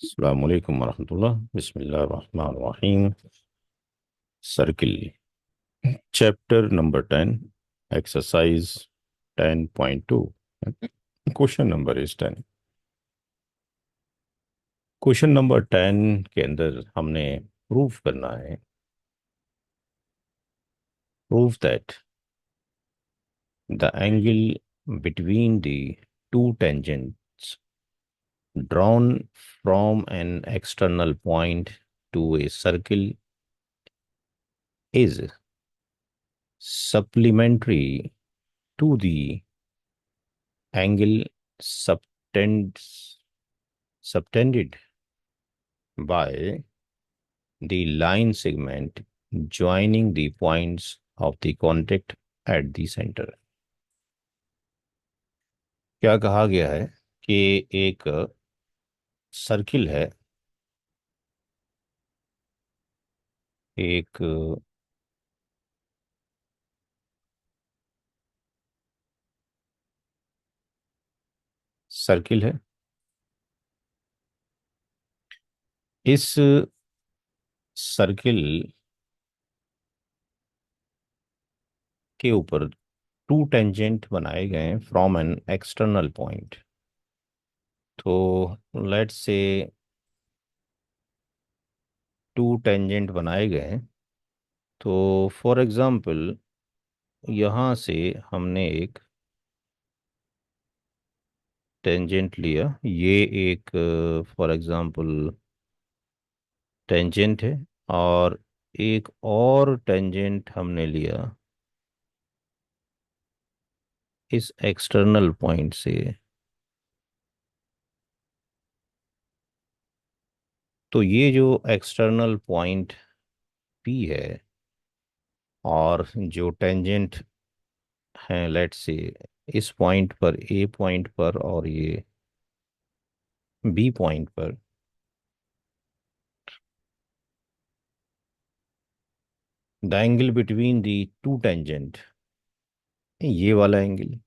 अस्सलाम वालेकुम वरहमतुल्लाह बिस्मिल्लाहिर रहमानिर रहीम। Circle chapter number 10 exercise 10.2। Question number is 10। Question number 10 के अंदर हमने प्रूफ करना है, proof that the angle between the two tangents drawn from an external point to a circle is supplementary to the angle subtends, subtended by the line segment joining the points of the contact at the center। क्या कहा गया है कि एक circle है, एक circle है। इस सर्किल के ऊपर टू टेंजेंट बनाए गए हैं फ्रॉम एन एक्सटर्नल पॉइंट। तो लेट्स से टू टेंजेंट बनाए गए हैं। तो फॉर एग्जांपल यहाँ से हमने एक टेंजेंट लिया, ये एक फॉर एग्जांपल टेंजेंट है, और एक और टेंजेंट हमने लिया इस एक्सटर्नल पॉइंट से। तो ये जो एक्सटर्नल पॉइंट पी है और जो टेंजेंट है लेट्स से इस पॉइंट पर, ए पॉइंट पर और ये बी पॉइंट पर, the angle between the to tangent, ये वाला angle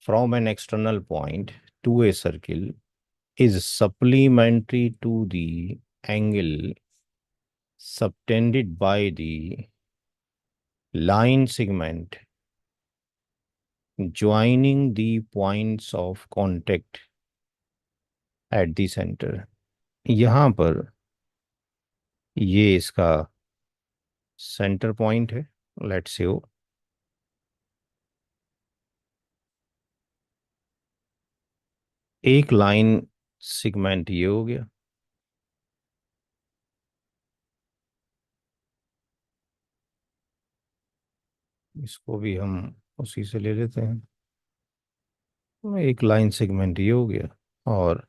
from an external point two a circle is supplementary to the angle subtended by the line segment joining the points of contact at the center। यहाँ पर ये इसका centre point है, let's say वो एक line segment ये हो गया। इसको भी हम उसी से ले लेते हैं। एक लाइन सेगमेंट ये हो गया और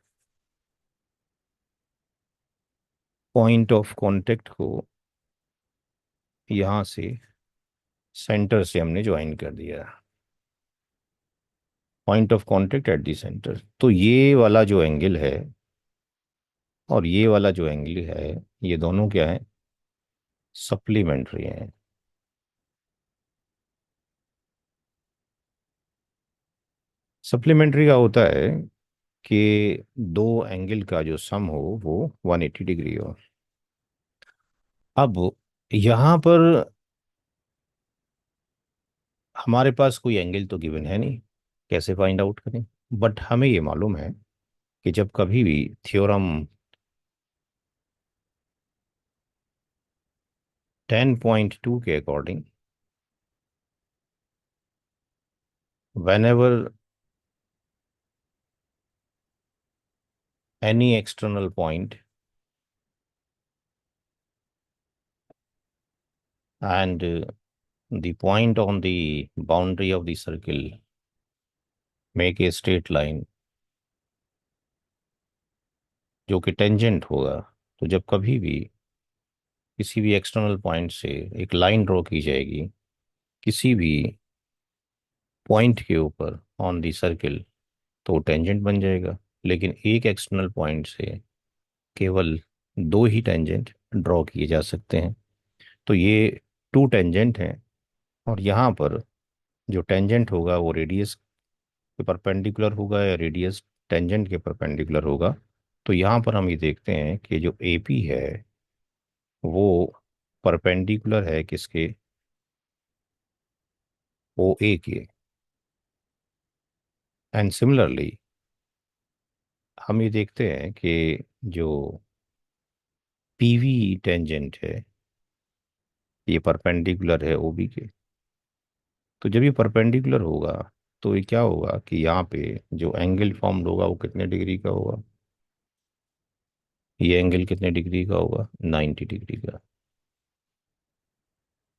पॉइंट ऑफ कांटेक्ट को यहाँ से सेंटर से हमने ज्वाइन कर दिया, point of contact at the centre. तो ये वाला जो एंगल है और ये वाला जो एंगल है, ये दोनों क्या है, सप्लीमेंट्री हैं। सप्लीमेंट्री का होता है कि दो एंगल का जो सम हो वो 180 डिग्री हो। अब यहाँ पर हमारे पास कोई एंगल तो गिवन है नहीं, कैसे फाइंड आउट करें। बट हमें ये मालूम है कि जब कभी भी थ्योरम 10.2 के according whenever any external point and the point on the boundary of the circle make a straight line जो कि टेंजेंट होगा, तो जब कभी भी किसी भी एक्सटर्नल पॉइंट से एक लाइन ड्रॉ की जाएगी किसी भी पॉइंट के ऊपर ऑन दी सर्किल, तो टेंजेंट बन जाएगा। लेकिन एक एक्सटर्नल पॉइंट से केवल दो ही टेंजेंट ड्रॉ किए जा सकते हैं। तो ये टू टेंजेंट हैं और यहाँ पर जो टेंजेंट होगा वो रेडियस के परपेंडिकुलर होगा या रेडियस टेंजेंट के परपेंडिकुलर होगा। तो यहाँ पर हम ये देखते हैं कि जो ए पी है वो परपेंडिकुलर है किसके, ओ ए के। एंड सिमिलरली हम ये देखते हैं कि जो पी वी टेंजेंट है ये परपेंडिकुलर है ओ बी के। तो जब ये परपेंडिकुलर होगा तो ये क्या होगा कि यहाँ पे जो एंगल फॉर्म्ड होगा वो कितने डिग्री का होगा, ये एंगल कितने डिग्री का होगा, 90 डिग्री का।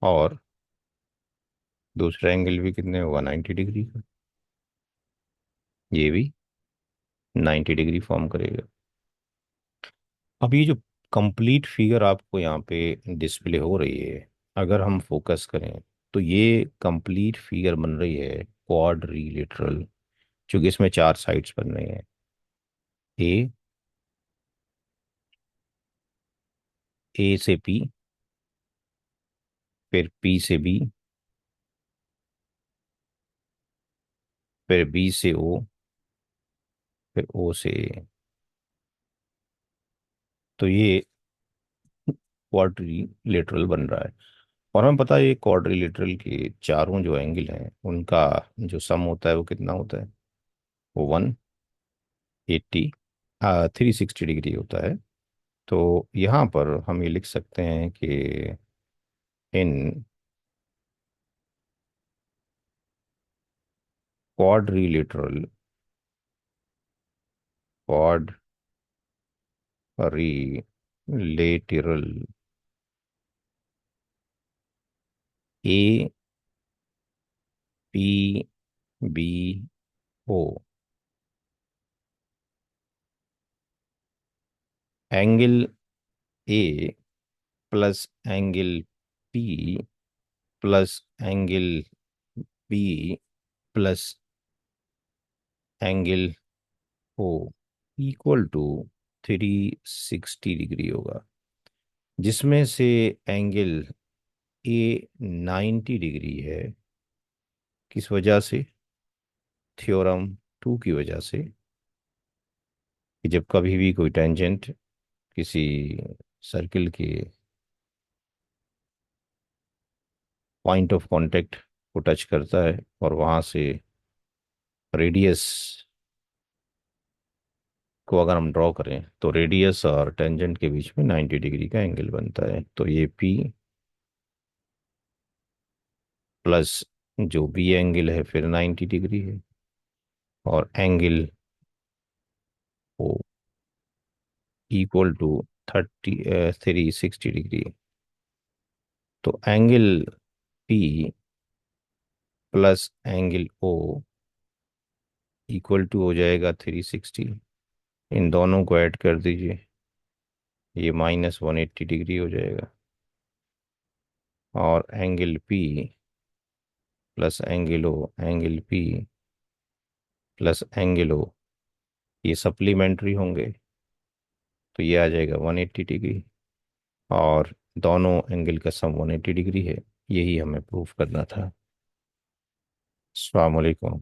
और दूसरा एंगल भी कितने होगा, 90 डिग्री का। ये भी 90 डिग्री फॉर्म करेगा। अब ये जो कंप्लीट फिगर आपको यहाँ पे डिस्प्ले हो रही है, अगर हम फोकस करें तो ये कंप्लीट फिगर बन रही है क्वाड्रिलेटरल, क्योंकि इसमें चार साइड्स बन रही हैं। ए, ए से पी, फिर पी से बी, फिर बी से ओ, फिर ओ से ए। तो ये क्वाड्रिलेटरल बन रहा है। और हमें पता है ये क्वाड्रिलेटरल के चारों जो एंगल हैं उनका जो सम होता है वो कितना होता है, वो 180 360 डिग्री होता है। तो यहाँ पर हम ये लिख सकते हैं कि in quadrilateral quadrilateral A P B O, angle A plus angle P plus angle B plus angle O equal to 360 degree होगा, जिसमें से एंगल ए 90 डिग्री है। किस वजह से, थ्योरम टू की वजह से, कि जब कभी भी कोई टेंजेंट किसी सर्किल के पॉइंट ऑफ कांटेक्ट को टच करता है और वहां से रेडियस को अगर हम ड्रॉ करें तो रेडियस और टेंजेंट के बीच में 90 डिग्री का एंगल बनता है। तो ये पी प्लस जो बी एंगल है फिर 90 डिग्री है, और angle O equal to 360 degree. तो angle P plus angle O equal to हो जाएगा 360। इन दोनों को ऐड कर दीजिए, ये -180 डिग्री हो जाएगा। और angle P plus angle O, angle P plus angle O, ये सप्लीमेंट्री होंगे, तो ये आ जाएगा 180 डिग्री। और दोनों एंगल का सम 180 डिग्री है। यही हमें प्रूफ करना था। अस्सलाम वालेकुम।